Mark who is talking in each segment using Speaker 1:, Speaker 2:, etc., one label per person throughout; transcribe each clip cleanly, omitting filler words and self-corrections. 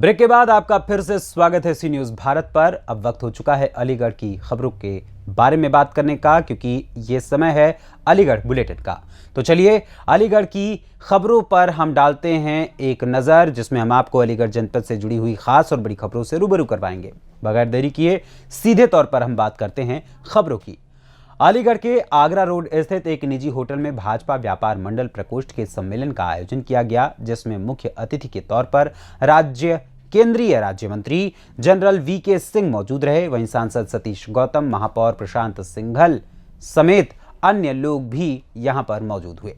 Speaker 1: Break के बाद आपका फिर से स्वागत है सी न्यूज़ भारत पर। अब वक्त हो चुका है अलीगढ़ की खबरों के बारे में बात करने का, क्योंकि ये समय है अलीगढ़ बुलेटिन का। तो चलिए अलीगढ़ की खबरों पर हम डालते हैं एक नज़र, जिसमें हम आपको अलीगढ़ जनपद से जुड़ी हुई खास और बड़ी खबरों से रूबरू करवाएंगे। बगैर देरी किए सीधे तौर पर हम बात करते हैं खबरों की। अलीगढ़ के आगरा रोड स्थित एक निजी होटल में भाजपा व्यापार मंडल प्रकोष्ठ के सम्मेलन का आयोजन किया गया, जिसमें मुख्य अतिथि के तौर पर केंद्रीय राज्य मंत्री जनरल वीके सिंह मौजूद रहे। वहीं सांसद सतीश गौतम, महापौर प्रशांत सिंघल समेत अन्य लोग भी यहां पर मौजूद हुए।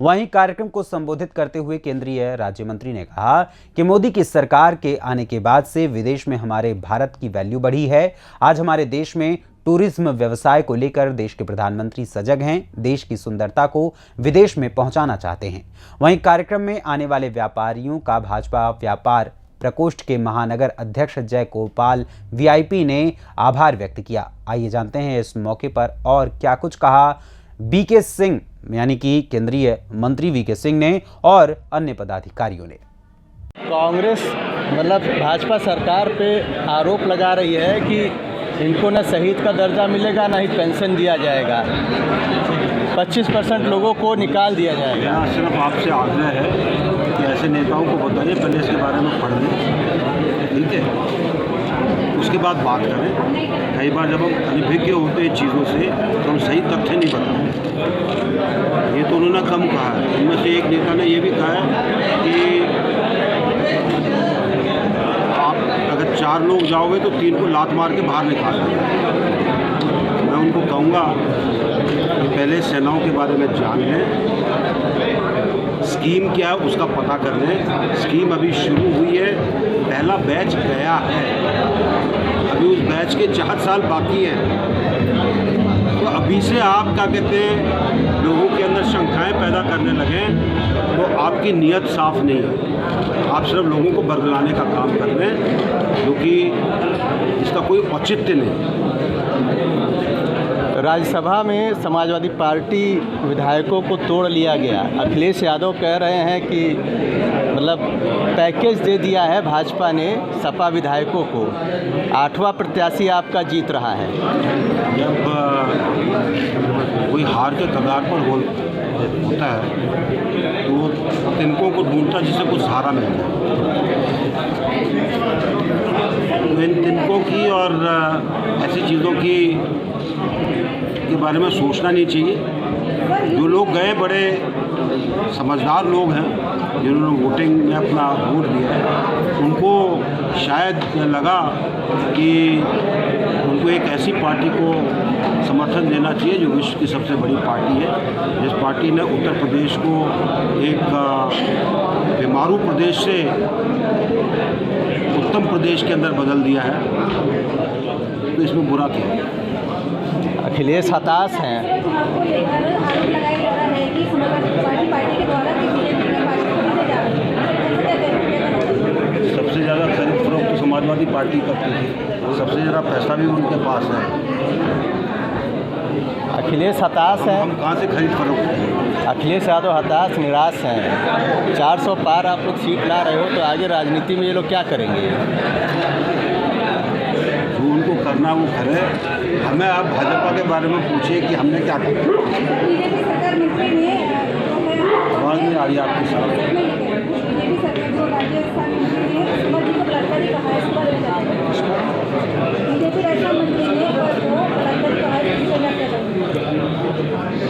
Speaker 1: वहीं कार्यक्रम को संबोधित करते हुए केंद्रीय राज्य मंत्री ने कहा कि मोदी की सरकार के आने के बाद से विदेश में हमारे भारत की वैल्यू बढ़ी है। आज हमारे देश में टूरिज्म व्यवसाय को लेकर देश के प्रधानमंत्री सजग हैं, देश की सुंदरता को विदेश में पहुंचाना चाहते हैं। वहीं कार्यक्रम में आने वाले व्यापारियों का भाजपा व्यापार प्रकोष्ठ के महानगर अध्यक्ष जय गोपाल वीआईपी ने आभार व्यक्त किया। आइए जानते हैं इस मौके पर और क्या कुछ कहा वीके सिंह यानी कि केंद्रीय मंत्री वीके सिंह ने और अन्य पदाधिकारियों ने।
Speaker 2: कांग्रेस भाजपा सरकार पे आरोप लगा रही है कि इनको न शहीद का दर्जा मिलेगा, न ही पेंशन दिया जाएगा। 25% लोगों को निकाल दिया जाएगा।
Speaker 3: यहाँ सिर्फ आपसे आग्रह है कि ऐसे नेताओं को बताइए, पहले इसके बारे में पढ़ लें, ठीक है, उसके बाद बात करें। कई बार जब हम अनभिज्ञ होते हैं चीज़ों से तो हम सही तथ्य नहीं बताते। ये तो उन्होंने कम कहा है। इनमें से एक नेता ने ये भी कहा है कि आप अगर 4 लोग जाओगे तो 3 को लात मार के बाहर निकाल देंगे। मैं उनको कहूँगा कि पहले सेनाओं के बारे में जान लें, स्कीम क्या है उसका पता कर लें। स्कीम अभी शुरू हुई है, पहला बैच गया है, अभी उस बैच के 4 साल बाकी हैं। तो अभी से आप क्या कहते हैं लोगों के अंदर शंकाएं पैदा करने लगें तो आपकी नीयत साफ नहीं है। आप सिर्फ लोगों को बरगलाने का काम कर रहे हैं, क्योंकि इसका कोई औचित्य नहीं।
Speaker 2: राज्यसभा में समाजवादी पार्टी विधायकों को तोड़ लिया गया। अखिलेश यादव कह रहे हैं कि पैकेज दे दिया है भाजपा ने सपा विधायकों को। 8वां प्रत्याशी आपका जीत रहा है।
Speaker 3: जब कोई हार के कगार पर होता है तो वो तिनकों को ढूंढता जिससे कुछ सहारा मिल जाए। तो इन तिनकों की और ऐसी चीज़ों के बारे में सोचना नहीं चाहिए। जो लोग गए बड़े समझदार लोग हैं, जिन्होंने वोटिंग में अपना वोट दिया है, उनको शायद लगा कि उनको एक ऐसी पार्टी को समर्थन देना चाहिए जो विश्व की सबसे बड़ी पार्टी है, जिस पार्टी ने उत्तर प्रदेश को एक बीमारू प्रदेश से उत्तम प्रदेश के अंदर बदल दिया है। तो इसमें बुरा क्या?
Speaker 2: अखिलेश हताश हैं।
Speaker 3: सबसे ज़्यादा खरीद फरोख्त तो समाजवादी पार्टी करती है, सबसे ज़्यादा पैसा भी उनके पास है।
Speaker 2: अखिलेश हताश हैं।
Speaker 3: हम कहाँ से खरीद फरोख्त करें?
Speaker 2: अखिलेश यादव हताश निराश हैं। 400 पार आप लोग सीट ला रहे हो तो आगे राजनीति में ये लोग क्या करेंगे?
Speaker 3: जो उनको करना वो करे। हमें आप भाजपा के बारे में पूछिए कि हमने क्या किया। आवाज़ नहीं आ रही आपके साथ।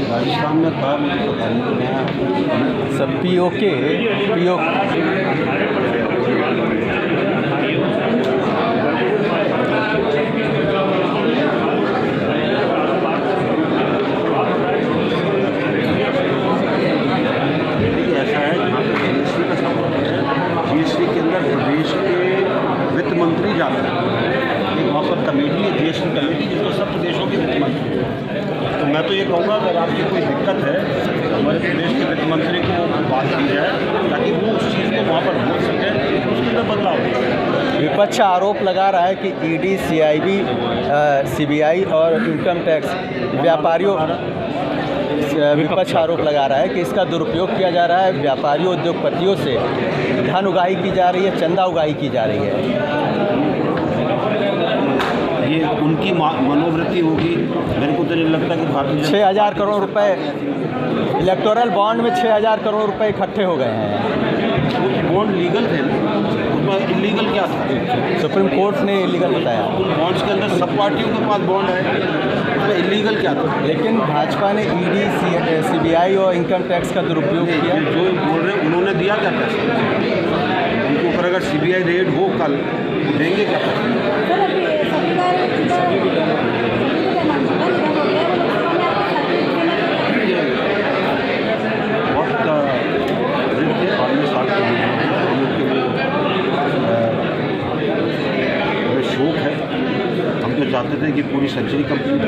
Speaker 3: राजस्थान में कहा मुझे पता नहीं।
Speaker 2: सब पीओके
Speaker 3: ऐसा है जहाँ पर जीएसटी का सवाल है, जीएसटी के अंदर प्रदेश के वित्त मंत्री जाते हैं। एक वहाँ पर कमेटी है, जीएसटी कमेटी, जिसमें सब प्रदेशों के वित्त मंत्री हैं। तो मैं तो ये कहूँगा अगर आपकी कोई दिक्कत है हमारे प्रदेश के वित्त मंत्री को बात की जाए, ताकि वो उस चीज़ को वहाँ पर बोल सकें, उसके अंदर बदलाव हो।
Speaker 2: विपक्ष आरोप लगा रहा है कि ईडी, सीआईबी, सीबीआई और इनकम टैक्स व्यापारियों विपक्ष आरोप लगा रहा है कि इसका दुरुपयोग किया जा रहा है, व्यापारियों उद्योगपतियों से धन उगाही की जा रही है, चंदा उगाही की जा रही है।
Speaker 3: ये उनकी मनोवृत्ति होगी। मेरे को तो नहीं लगता कि भारतीय
Speaker 2: 6,000 करोड़ रुपए इलेक्टोरल बॉन्ड में 6,000 करोड़ रुपए इकट्ठे हो गए हैं।
Speaker 3: वो बॉन्ड लीगल थे ना, उसमें इलीगल क्या था?
Speaker 2: सुप्रीम कोर्ट ने इलीगल बताया।
Speaker 3: उन बॉन्ड्स के अंदर सब पार्टियों के पास बॉन्ड है, उसमें इलीगल क्या था?
Speaker 2: लेकिन भाजपा ने ईडी, सीबीआई और इनकम टैक्स का दुरुपयोग किया।
Speaker 3: जो बोल रहे हैं उन्होंने दिया क्या पैसा उनके ऊपर? अगर सीबीआई रेड हो कल, वो देंगे क्या पैसा? शौक है, हम तो चाहते थे कि पूरी सेंचुरी कंप्लीट हो।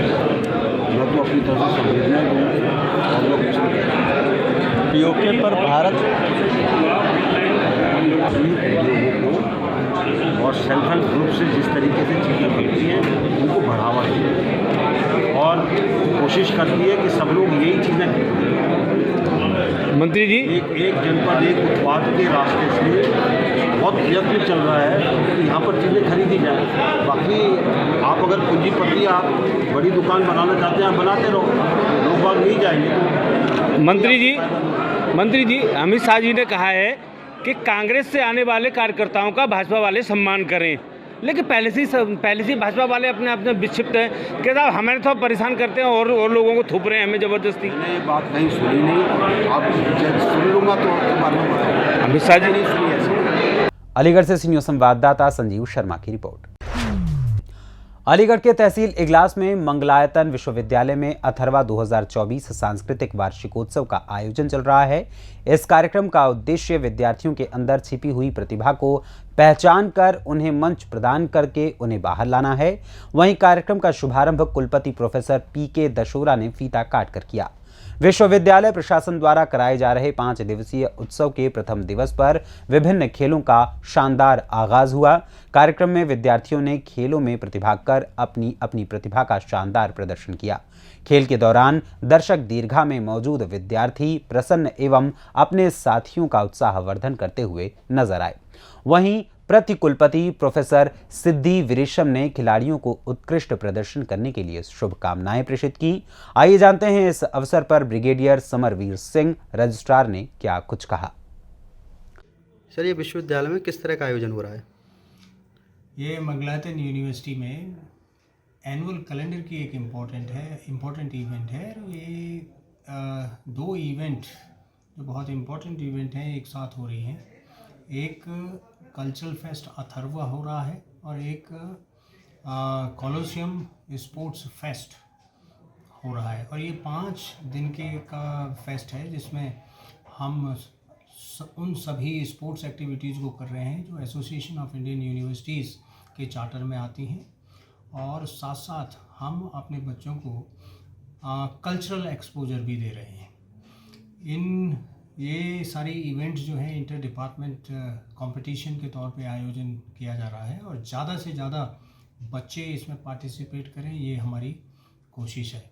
Speaker 3: मैं तो अपनी तरफ से संवेदना दूँगी और लोग कुछ नहीं करेंगे।
Speaker 2: पीओके पर भारत
Speaker 3: उद्योगों को और सेल्फ हेल्प ग्रुप से जिस तरीके से चीज़ें बनती हैं उनको बढ़ावा दें और कोशिश करती है कि सब लोग यही चीज़ें
Speaker 4: मंत्री जी
Speaker 3: एक जनपद एक उत्पाद के रास्ते से बहुत यत्न चल रहा है कि यहाँ पर चीज़ें खरीदी जाए। बाकी आप अगर पूंजीपति आप बड़ी दुकान बनाना चाहते हैं, आप बनाते रहो, लोग बाग नहीं जाएंगे तो।
Speaker 4: मंत्री जी अमित शाह जी ने कहा है कि कांग्रेस से आने वाले कार्यकर्ताओं का भाजपा वाले सम्मान करें, लेकिन पहले से भाजपा वाले अपने आप में विक्षिप्त हैं कि साहब हमें तो परेशान करते हैं और लोगों को थूप रहे हैं हमें ज़बरदस्ती।
Speaker 3: मैंने ये बात नहीं सुनी, नहीं आप सुन लूँगा तो बाद में
Speaker 4: अमित शाह जी
Speaker 3: नहीं सुनी ऐसे।
Speaker 1: अलीगढ़ से सीनियर संवाददाता संजीव शर्मा की रिपोर्ट। अलीगढ़ के तहसील इगलास में मंगलायतन विश्वविद्यालय में अथर्वा 2024 सांस्कृतिक वार्षिकोत्सव का आयोजन चल रहा है। इस कार्यक्रम का उद्देश्य विद्यार्थियों के अंदर छिपी हुई प्रतिभा को पहचान कर उन्हें मंच प्रदान करके उन्हें बाहर लाना है। वहीं कार्यक्रम का शुभारंभ कुलपति प्रोफेसर पीके दशोरा ने फीता काट कर किया। विश्वविद्यालय प्रशासन द्वारा कराए जा रहे 5 दिवसीय उत्सव के प्रथम दिवस पर विभिन्न खेलों का शानदार आगाज हुआ। कार्यक्रम में विद्यार्थियों ने खेलों में प्रतिभाग कर अपनी अपनी प्रतिभा का शानदार प्रदर्शन किया। खेल के दौरान दर्शक दीर्घा में मौजूद विद्यार्थी प्रसन्न एवं अपने साथियों का उत्साहवर्धन करते हुए नजर आए। वहीं प्रति कुलपति प्रोफेसर सिद्धि विरेशम ने खिलाड़ियों को उत्कृष्ट प्रदर्शन करने के लिए शुभकामनाएं प्रेषित की। आइए जानते हैं इस अवसर पर ब्रिगेडियर समरवीर सिंह रजिस्ट्रार ने क्या कुछ कहा।
Speaker 5: सर, ये विश्वविद्यालय में किस तरह का आयोजन हो रहा है?
Speaker 6: ये मंगलायतन यूनिवर्सिटी में एनुअल कैलेंडर की एक इम्पोर्टेंट इवेंट है। ये 2 इवेंट जो बहुत इम्पोर्टेंट इवेंट हैं एक साथ हो रही हैं। एक कल्चरल फेस्ट अथर्वा हो रहा है और एक कॉलोसियम स्पोर्ट्स फेस्ट हो रहा है। और ये 5 दिन के का फेस्ट है जिसमें हम उन सभी स्पोर्ट्स एक्टिविटीज़ को कर रहे हैं जो एसोसिएशन ऑफ इंडियन यूनिवर्सिटीज़ के चार्टर में आती हैं, और साथ साथ हम अपने बच्चों को कल्चरल एक्सपोजर भी दे रहे हैं। ये सारी इवेंट्स जो हैं इंटर डिपार्टमेंट कंपटीशन के तौर पे आयोजन किया जा रहा है और ज़्यादा से ज़्यादा बच्चे इसमें पार्टिसिपेट करें, ये हमारी कोशिश है।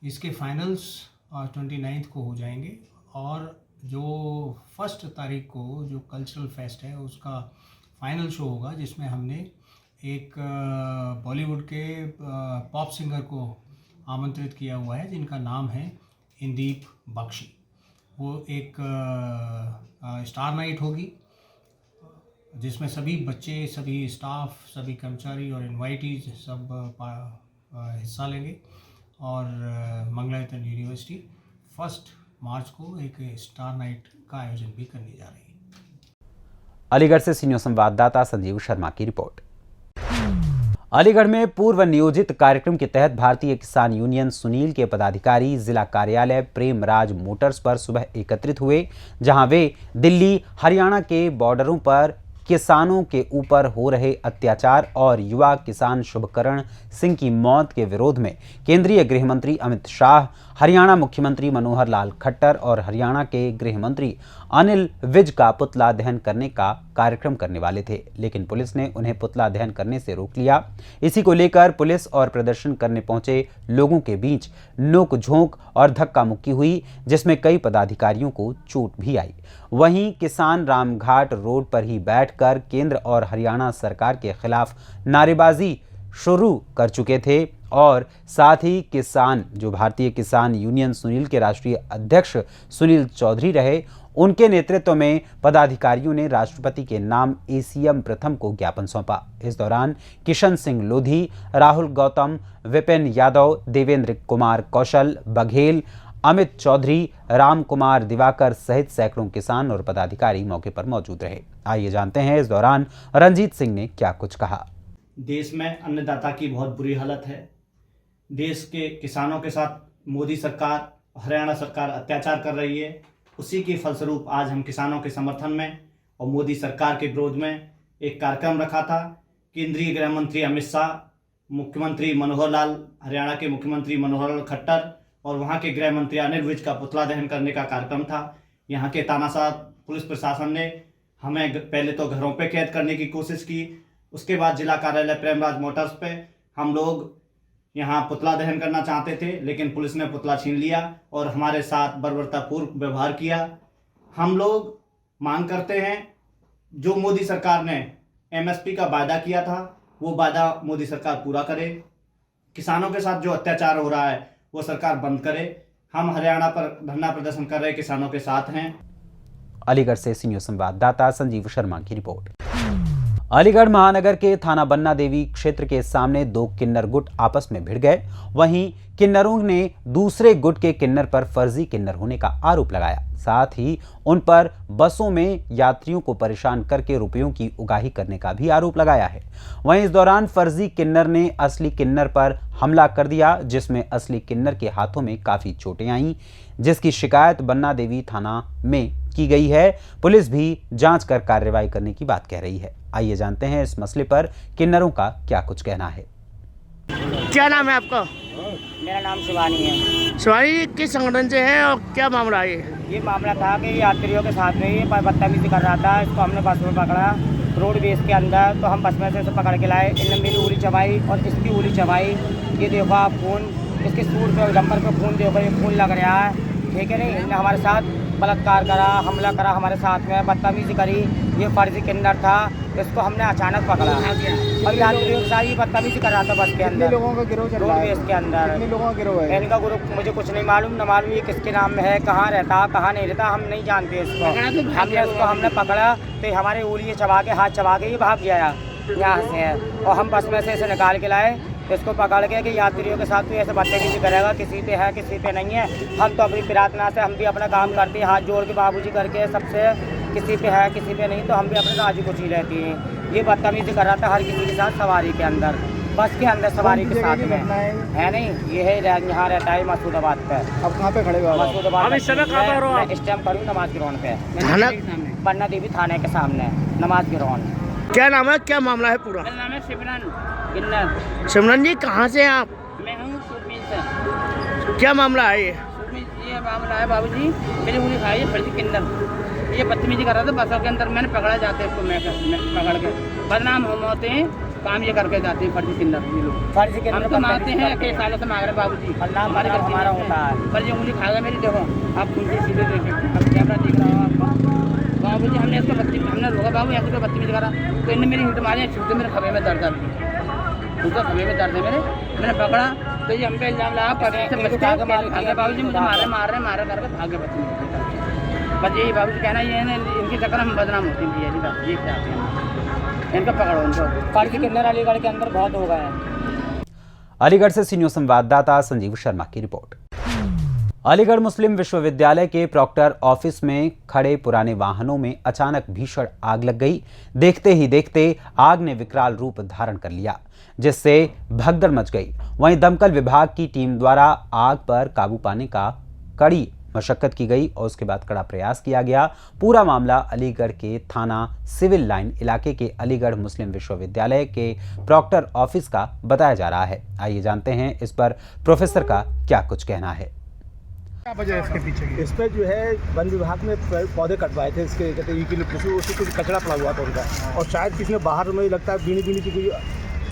Speaker 6: इसके फाइनल्स 29 को हो जाएंगे और जो 1 तारीख को जो कल्चरल फेस्ट है उसका फाइनल शो होगा जिसमें हमने एक बॉलीवुड के पॉप सिंगर को आमंत्रित किया हुआ है जिनका नाम है इंदीप बख्शी। वो एक स्टार नाइट होगी जिसमें सभी बच्चे, सभी स्टाफ, सभी कर्मचारी और इनवाइटीज सब हिस्सा लेंगे। और मंगलायतन यूनिवर्सिटी 1 मार्च को एक स्टार नाइट का आयोजन भी करने जा रही है।
Speaker 1: अलीगढ़ से सीनियर संवाददाता संजीव शर्मा की रिपोर्ट। अलीगढ़ में पूर्व नियोजित कार्यक्रम के तहत भारतीय किसान यूनियन सुनील के पदाधिकारी जिला कार्यालय प्रेमराज मोटर्स पर सुबह एकत्रित हुए, जहां वे दिल्ली हरियाणा के बॉर्डरों पर किसानों के ऊपर हो रहे अत्याचार और युवा किसान शुभकरण सिंह की मौत के विरोध में केंद्रीय गृह मंत्री अमित शाह, हरियाणा मुख्यमंत्री मनोहर लाल खट्टर और हरियाणा के गृह मंत्री अनिल विज का पुतला दहन करने का कार्यक्रम करने वाले थे, लेकिन पुलिस ने उन्हें पुतला दहन करने से रोक लिया। इसी को लेकर पुलिस और प्रदर्शन करने पहुंचे लोगों के बीच नोक-झोंक और धक्का मुक्की हुई, जिसमें कई पदाधिकारियों को चोट भी आई। वहीं किसान रामघाट रोड पर ही बैठकर केंद्र और हरियाणा सरकार के खिलाफ नारेबाजी शुरू कर चुके थे और साथ ही किसान जो भारतीय किसान यूनियन सुनील के राष्ट्रीय अध्यक्ष सुनील चौधरी रहे, उनके नेतृत्व में पदाधिकारियों ने राष्ट्रपति के नाम एसीएम प्रथम को ज्ञापन सौंपा। इस दौरान किशन सिंह लोधी, राहुल गौतम, विपिन यादव, देवेंद्र कुमार कौशल बघेल, अमित चौधरी, राम कुमार दिवाकर सहित सैकड़ों किसान और पदाधिकारी मौके पर मौजूद रहे। आइए जानते हैं इस दौरान रंजीत सिंह ने क्या कुछ कहा।
Speaker 7: देश में अन्नदाता की बहुत बुरी हालत है। देश के किसानों के साथ मोदी सरकार, हरियाणा सरकार अत्याचार कर रही है। उसी के फलस्वरूप आज हम किसानों के समर्थन में और मोदी सरकार के विरोध में एक कार्यक्रम रखा था। केंद्रीय गृह मंत्री अमित शाह, मुख्यमंत्री मनोहर लाल, हरियाणा के मुख्यमंत्री मनोहर लाल खट्टर और वहाँ के गृह मंत्री अनिल विज का पुतला दहन करने का कार्यक्रम था। यहाँ के तानाशाह पुलिस प्रशासन ने हमें पहले तो घरों पे कैद करने की कोशिश की, उसके बाद जिला कार्यालय प्रेमराज मोटर्स पे हम लोग यहाँ पुतला दहन करना चाहते थे, लेकिन पुलिस ने पुतला छीन लिया और हमारे साथ बर्बरतापूर्वक व्यवहार किया। हम लोग मांग करते हैं जो मोदी सरकार ने एमएसपी का वायदा किया था वो वायदा मोदी सरकार पूरा करे। किसानों के साथ जो अत्याचार हो रहा है वो सरकार बंद करे। हम हरियाणा पर धरना प्रदर्शन कर रहे किसानों के साथ हैं।
Speaker 1: अलीगढ़ से सी न्यूज़ संवाददाता संजीव शर्मा की रिपोर्ट। अलीगढ़ महानगर के थाना बन्ना देवी क्षेत्र के सामने दो किन्नर गुट आपस में भिड़ गए। वहीं किन्नरों ने दूसरे गुट के किन्नर पर फर्जी किन्नर होने का आरोप लगाया। साथ ही उन पर बसों में यात्रियों को परेशान करके रुपयों की उगाही करने का भी आरोप लगाया है। वहीं इस दौरान फर्जी किन्नर ने असली किन्नर पर हमला कर दिया, जिसमें असली किन्नर के हाथों में काफी चोटें आईं, जिसकी शिकायत बन्ना देवी थाना में की गई है। पुलिस भी जांच कर कार्रवाई करने की बात कह रही है। आइए जानते हैं इस मसले पर किन्नरों का क्या कुछ कहना है।
Speaker 8: क्या नाम है आपका?
Speaker 9: मेरा नाम शिवानी है।
Speaker 8: शिवानी जी किस संगठन से हैं और क्या मामला है
Speaker 9: ये मामला था कि यात्रियों के साथ में ये बदतमीजी कर रहा था। इसको हमने बस में पकड़ा रोड बेस के अंदर, तो हम बस में से इसे पकड़ के लाए। इनने मेरी उंगली चबाई और इसकी उंगली चबाई। ये देखो आप खून, इसके सूट पे जम्पर पे खून देखो, ये खून लग रहा है, ठीक है नहीं। इनने हमारे साथ बलात्कार करा, हमला करा, हमारे साथ में बदतमीजी करी। ये फर्जी किन्नर था, इसको हमने अचानक पकड़ा और यात्रियों के साथ ये बदतमीजी कर रहा था बस के अंदर।
Speaker 8: लोगों का गिरोह चल रहा है?
Speaker 9: इसके अंदर
Speaker 8: कितने लोगों का गिरोह है?
Speaker 9: इनका ग्रुप मुझे कुछ नहीं मालूम, न मालूम ये किसके नाम में है, कहाँ रहता कहाँ नहीं रहता, हम नहीं जानते इसको। हमने पकड़ा तो हमारे उंगली चबा के हाथ चबा के ये भाग गया यहाँ से और हम बस में से इसे निकाल के लाए। इसको पकड़ के कि यात्रियों के साथ तो ऐसे बदतमीजी करेगा, किसी पे है किसी पे नहीं है। हम तो अपनी प्रार्थना से हम भी अपना काम करते हैं, हाथ जोड़ के बाबूजी करके सबसे, किसी पे है किसी पे नहीं, तो हम भी अपने राजी खुशी रहती हैं। ये बदतमीजी कर रहा था हर किसी के साथ, सवारी के अंदर, बस के अंदर सवारी के साथ में है नहीं। ये है यहाँ रहता है मसूदाबाद पे।
Speaker 8: अब कहाँ पे खड़े हो?
Speaker 9: मसूदाबाद इस टाइम पर नमाज ग्राउंड पे, बन्ना देवी थाने के सामने नमाज ग्राउंड।
Speaker 8: क्या नाम है, क्या मामला है पूरा?
Speaker 9: मेरा नाम है सिमरन किन्नर।
Speaker 8: सिमरन जी कहाँ से हैं आप?
Speaker 9: मैं हूँ सुरमीन से।
Speaker 8: क्या मामला है
Speaker 9: ये मामला है बाबूजी, मेरी उंगली खाई है फर्जी किन्नर। ये बदतमीजी कर रहा था बसों के अंदर, मैंने पकड़ा जाते इसको, मैं पकड़ के बदनाम हम होते हैं, काम ये करके जाते हैं फर्जी किन्नर। ये लोग फर्जी किन्नर हम तो मांगते हैं, कई सालों से मांग रहे बाबूजी, हमारे घर हमारा होता है। फर्जी उंगली खा गया मेरी, देखो आप उनसे सीधे देखें, कैमरा देख रहा हूँ आपको। बाबूजी हमने इसको हमने रोका, बाबू ऐसे तो बदतमीजी करा, तो इनने मेरी हिट मारी, छूटे मेरे खबे में दर्द है, उसका खबे में दर्द है मेरे। मैंने पकड़ा तो ये हम पे इल्जाम लगा भागे, बाबूजी मुझे मारे करके भागे बस यही बाबूजी कहना ये है ना, इनके चक्कर हम बदनाम होते हैं। ये क्या है, इनका पकड़ो, इनको फर्जी किन्नर अलीगढ़ के अंदर बहुत हो गए हैं।
Speaker 1: अलीगढ़ से सी न्यूज़ संवाददाता संजीव शर्मा की रिपोर्ट। अलीगढ़ मुस्लिम विश्वविद्यालय के प्रॉक्टर ऑफिस में खड़े पुराने वाहनों में अचानक भीषण आग लग गई। देखते ही देखते आग ने विकराल रूप धारण कर लिया, जिससे भगदड़ मच गई। वहीं दमकल विभाग की टीम द्वारा आग पर काबू पाने का कड़ी मशक्कत की गई और उसके बाद कड़ा प्रयास किया गया। पूरा मामला अलीगढ़ के थाना सिविल लाइन इलाके के अलीगढ़ मुस्लिम विश्वविद्यालय के प्रॉक्टर ऑफिस का बताया जा रहा है। आइए जानते हैं इस पर प्रोफेसर का क्या कुछ कहना है।
Speaker 8: क्या वजह है इसके पीछे की?
Speaker 2: इस पर जो है वन विभाग में पौधे कटवाए थे इसके कहते हैं उसमें कुछ कचरा पड़ा हुआ था उनका, और शायद किसी ने बाहर में लगता है बीनी की कोई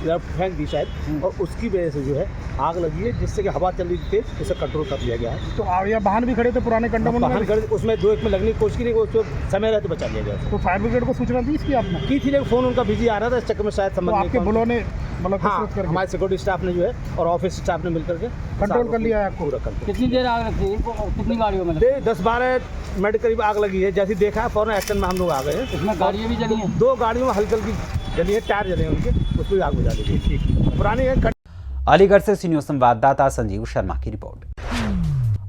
Speaker 2: फेंक दी शायद, और उसकी वजह से जो है आग लगी है, जिससे कि हवा चल रही थी, उसे कंट्रोल कर लिया गया है।
Speaker 8: तो ये वाहन भी खड़े थे पुराने कंडोम
Speaker 2: वाहन खड़े, उसमें 2 एक में लगने की कोशिश की, उसको समय रहते बचा लिया गया।
Speaker 8: तो फायर ब्रिगेड को सूचना दी इसकी आपने?
Speaker 2: की थी, लेकिन फ़ोन उनका बिजी आ रहा था, इस चक्कर में शायद समझ
Speaker 8: तो आपके बुलों ने
Speaker 2: हाँ, हमारे सिक्योरिटी स्टाफ ने जो है और ऑफिस स्टाफ ने मिलकर के
Speaker 8: कंट्रोल कर लिया है आपको?
Speaker 2: पूरा कंट्रोल।
Speaker 9: कितनी देर आग लगती है, कितनी गाड़ियों में?
Speaker 2: 10-12 मिनट करीब आग लगी है, जैसे देखा फौरन एक्शन में हम लोग आ गए हैं।
Speaker 9: इसमें गाड़ियाँ भी जली हैं?
Speaker 2: 2 गाड़ियों में हल्की हल्की जली है, टायर जले हैं उनके, उसको भी आग बुझा दी गई। पुरानी है।
Speaker 1: अलीगढ़ से सीनियर संवाददाता संजीव शर्मा की रिपोर्ट।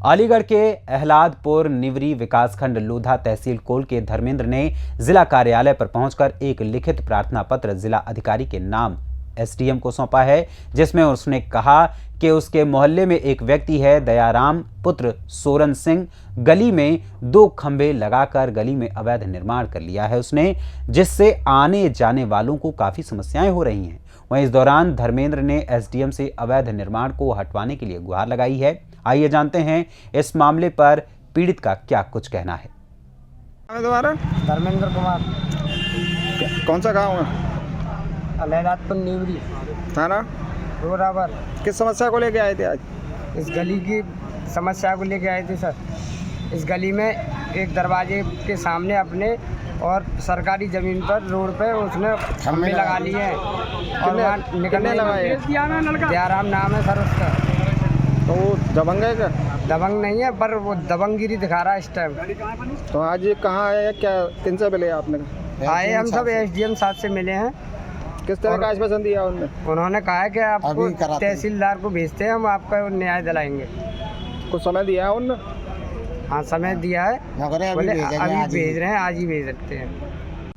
Speaker 1: अलीगढ़ के अहलादपुर निवरी विकासखंड लोधा तहसील कोल के धर्मेंद्र ने जिला कार्यालय पर पहुंचकर एक लिखित प्रार्थना पत्र जिला अधिकारी के नाम एसडीएम को सौंपा है, जिसमें उसने कहा कि उसके मोहल्ले में एक व्यक्ति है दयाराम पुत्र सोरन सिंह, गली में 2 खंभे लगाकर गली में अवैध निर्माण कर लिया है उसने, जिससे आने जाने वालों को काफी समस्याएं हो रही हैं। वहीं इस दौरान धर्मेंद्र ने एसडीएम से अवैध निर्माण को हटवाने के लिए गुहार लगाई है। आइए जानते हैं इस मामले पर पीड़ित का क्या कुछ कहना है।
Speaker 8: दोबारा
Speaker 9: धर्मेंद्र कुमार,
Speaker 8: कौन सा गाँव है?
Speaker 9: अहलादपुर निवरी,
Speaker 8: थाना
Speaker 9: रोरावर।
Speaker 8: किस समस्या को लेके आए थे आज?
Speaker 9: इस गली की समस्या को लेके आए थे सर। इस गली में एक दरवाजे के सामने अपने और सरकारी ज़मीन पर रोड पे उसने खंभे लगा लिए हैं और वहाँ निकलने लगाए। दयाराम नाम है सर उसका।
Speaker 8: तो वो दबंग है क्या?
Speaker 9: दबंग नहीं है, पर वो दबंगगिरी दिखा रहा है इस टाइम।
Speaker 8: तो आज ये कहाँ आए, क्या किन से मिले आपने?
Speaker 9: आए हम सब एसडीएम साहब से मिले हैं।
Speaker 8: किस तरह का आश्वासन दिया उन्होंने?
Speaker 9: उन्होंने कहा है कि आपको तहसीलदार को भेजते हैं, हम आपका न्याय दिलाएंगे।
Speaker 8: कुछ समय दिया है उन्होंने?
Speaker 9: हाँ, समय दिया है, बोले अभी भेज रहे हैं, आज ही भेज सकते हैं।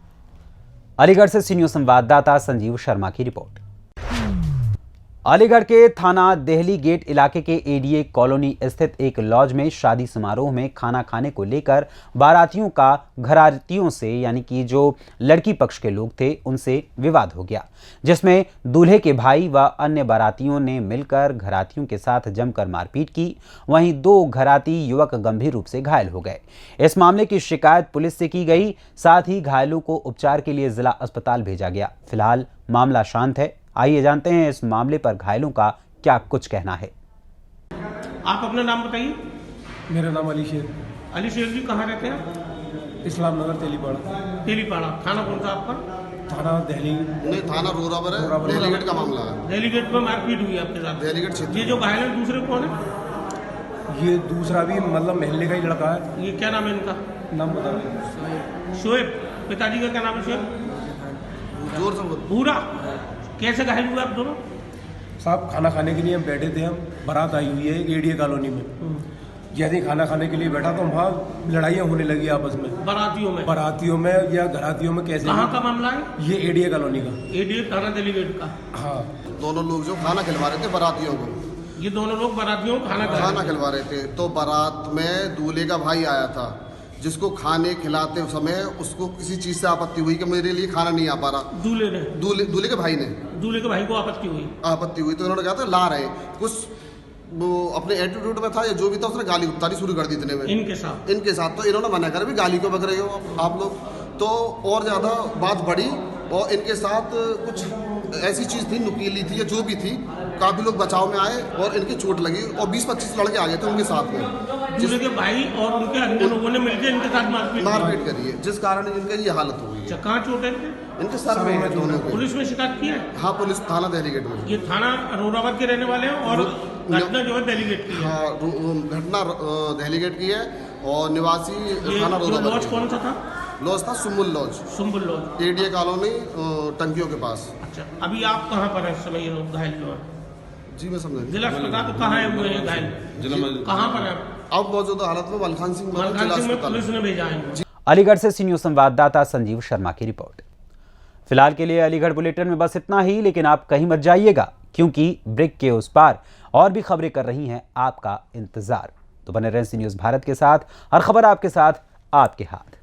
Speaker 1: अलीगढ़ से सीनियर संवाददाता संजीव शर्मा की रिपोर्ट। अलीगढ़ के थाना देहली गेट इलाके के एडीए कॉलोनी स्थित एक लॉज में शादी समारोह में खाना खाने को लेकर बारातियों का घरातियों से यानी कि जो लड़की पक्ष के लोग थे उनसे विवाद हो गया, जिसमें दूल्हे के भाई व अन्य बारातियों ने मिलकर घरातियों के साथ जमकर मारपीट की। वहीं 2 घराती युवक गंभीर रूप से घायल हो गए। इस मामले की शिकायत पुलिस से की गई, साथ ही घायलों को उपचार के लिए जिला अस्पताल भेजा गया। फिलहाल मामला शांत है। आइए जानते हैं इस मामले पर घायलों का क्या कुछ कहना है।
Speaker 10: आप अपना नाम बताइए।
Speaker 6: मेरा नाम अली शेर।
Speaker 10: अली शेर जी कहाँ रहते हैं?
Speaker 6: इस्लाम नगर तेलीपाड़ा।
Speaker 10: तेलीपाड़ा। थाना कौन सा आपका?
Speaker 6: थाना दिल्ली।
Speaker 3: नहीं, थाना रोरावर है, दिल्ली गेट का मामला है।
Speaker 10: दिल्ली गेट पर मारपीट हुई आपके साथ?
Speaker 3: दिल्ली गेट क्षेत्र।
Speaker 10: ये जो घायल है दूसरे कौन है?
Speaker 6: ये दूसरा भी मतलब महल्ले का ही लड़का है।
Speaker 10: ये क्या नाम है इनका?
Speaker 6: नाम बता।
Speaker 10: शोएब। पिताजी का क्या नाम है? शोएब।
Speaker 3: जोर से
Speaker 10: पूरा। कैसे घायल हुए आप दोनों?
Speaker 6: साहब खाना खाने के लिए हम बैठे थे, हम बारात आई हुई है एक एडीए कॉलोनी में। जैसे ही खाना खाने के लिए बैठा तो वहाँ लड़ाइयाँ होने लगी आपस में। बारातियों में या घरातियों में? कैसे?
Speaker 10: कहाँ का मामला है?
Speaker 6: ये एडीए कॉलोनी का।
Speaker 10: एडीए थाना दिल्ली गेट का।
Speaker 6: हाँ।
Speaker 3: दोनों लोग जो खाना खिलवा रहे थे बारातियों को।
Speaker 10: ये दोनों लोग बारातियों को खाना
Speaker 3: खिलवा रहे थे, तो बारात में दूल्हे का भाई आया था, जिसको खाने खिलाते समय उसको किसी चीज से आपत्ति हुई कि मेरे लिए खाना नहीं आ पा रहा। दूल्हे के भाई ने दूल्हे के भाई को आपत्ति हुई तो उन्होंने कहा था ला रहे कुछ वो अपने एटीट्यूड में था या जो भी था, उसने गाली उतारी शुरू कर दी इतने में इनके साथ। तो इन्होंने मना कर भी गाली क्यों बक रहे हो आप लोग, तो और ज़्यादा बात बढ़ी और इनके साथ कुछ ऐसी चीज़ थी नुकीली थी या जो भी थी, काफ़ी लोग बचाव में आए और इनकी चोट लगी और 20-25 लड़के आ गए थे उनके साथ में, जिसके भाई और उनके अन्य लोगों ने मिलकर इनके साथ मारपीट करी है, जिस कारण इनकी ये हालत हुई है। कहाँ चोट है इनके सर में? दोनों को। पुलिस में शिकायत की है? हाँ, पुलिस थाना दिल्ली गेट में। ये थाना रोरावर के रहने वाले हैं और घटना जो है दिल्ली गेट की है। हाँ, घटना दिल्ली गेट की है और निवासी थाना रोरावर। लॉज कौन सा था? लॉज था सुम्बुल लॉज एडीए कॉलोनी टंकियों के पास। अच्छा, अभी आप कहाँ पर है इस समय? ये लोग घायल जो है जी मैं समझ जिला अस्पताल तो कहाँ है हुए हैं घायल? कहाँ पर है अब? मौजूदा हालत में मलखान सिंह में पुलिस ने भेजा है।
Speaker 1: अलीगढ़ से सीनियर संवाददाता संजीव शर्मा की रिपोर्ट। फिलहाल के लिए अलीगढ़ बुलेटिन में बस इतना ही, लेकिन आप कहीं मत जाइएगा क्योंकि ब्रेक के उस पार और भी खबरें कर रही हैं आपका इंतजार। तो बने रहें सी न्यूज़ भारत के साथ, हर खबर आपके साथ, आपके हाथ।